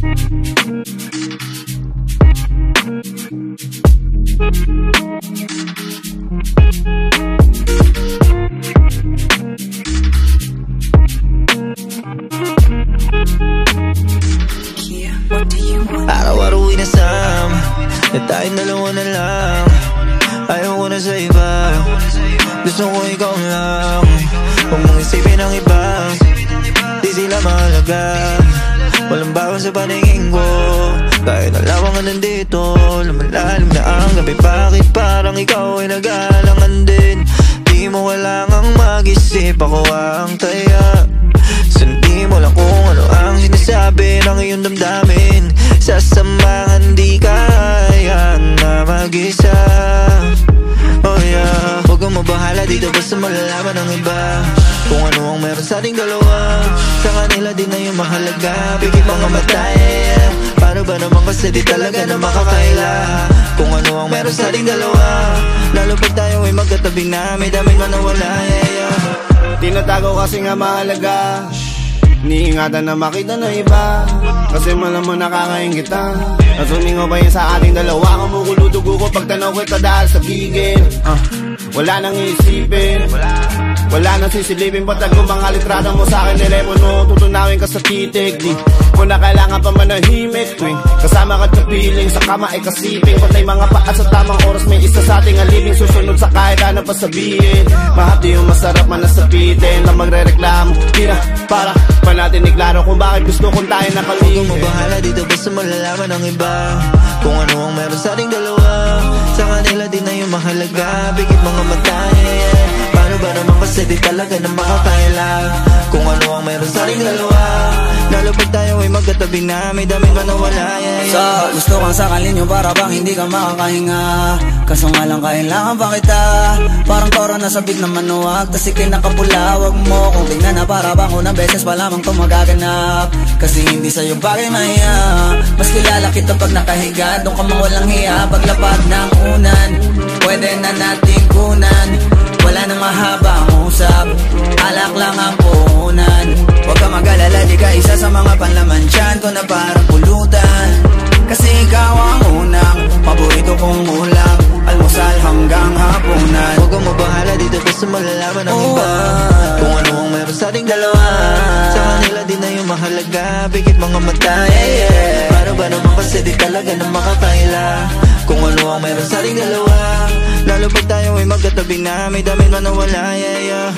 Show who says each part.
Speaker 1: Araw-araw inasam na tayong dalawa na lang. Ayaw ko na sa iba, gusto ko ikaw lang. Huwag mong isipin ang iba, di sila mahalaga. Walang bawas sa paningin ko, kahit alawang ka nandito. Lumalalim na ang gabi, bakit parang ikaw ay nag-aalangan din? Di mo kailangang mag-isip, ako ang taya. Sundin mo lang kung ano ang sinasabi ng iyong damdamin. Sasamahan di kaya na mag-isa. Oh yeah, huwag kang mabahala dito, basta malalaman ng iba kung ano ang meron sa ating dalawa. Sa kanila din na yung mahalaga, bigit mga mata, yeah. Paano ba naman kasi di talaga na makakaila kung ano ang meron sa ating dalawa. Lalo pag tayo ay magkatabi na, may daming manawala, yeah.
Speaker 2: Tinatago kasi nga mahalaga, iniingatan na makita na iba, kasi malam mo nakakaingit kita. Nasuningo ba yun sa ating dalawa? Kumukulo-dugo ko pag tanaw kita dahil sa gigil. Wala nang iisipin, wala nang sisilipin. Patag kung mga litrada mo sa akin telepono, tutunawin ka sa titig. Di mo na kailangan pa manahimik tuwing kasama ka sa feeling. Sa kama ay kasiping, patay mga paa sa tamang oras. May isa sa ating alibing, susunod sa kahit ano pa sabihin. Mahati yung masarap man nasapitin, na magre-reklamo di na para pa natin iklaro kung bakit gusto kong tayo nakalihim.
Speaker 1: Huwag kang mabahala dito, basta malalaman ng iba kung ano ang meron sa ating dalawa. Sa kanila din na yung mahalaga, bigit mga mata, yeah. Paano ba naman kasi di talaga na makakaila kung ano ang meron sa ating dalawa. Lalo pag tayo ay magkatabi na, may daming manawala, yeah.
Speaker 3: So, gusto kang sakalin nyo para bang hindi ka makakahinga, kaso nga lang kailangan pa kita. Parang toro na sabit na manuwag, tas ikay nakapula. Wag mo kung tingnan na para bang unang beses pa lamang ito magaganap, kasi hindi sa'yo bagay mahiya. Mas kilala kita pag nakahiga, doon ka mang walang hiya. Paglapag ng unan, pwede na natin kunan. Wala nang mahabang usap, alak lang ang puhunan. Huwag ka mag-alala, di ka isa sa mga panlaman tiyan ko na parang pulutan, kasi ikaw ang unang paborito kong ulam, almusal hanggang hapunan.
Speaker 1: Huwag kang mabahala dito, basta malalaman ng iba kung ano ang meron sa ating dalawa. Sa kanila din na yung mahalaga, bigit mga mata, yeah. Paano ba naman kasi di talaga na makakaila kung ano ang meron sa ating dalawa. Lalo pag tayo ay magkatabi na, may daming manawala, yeah.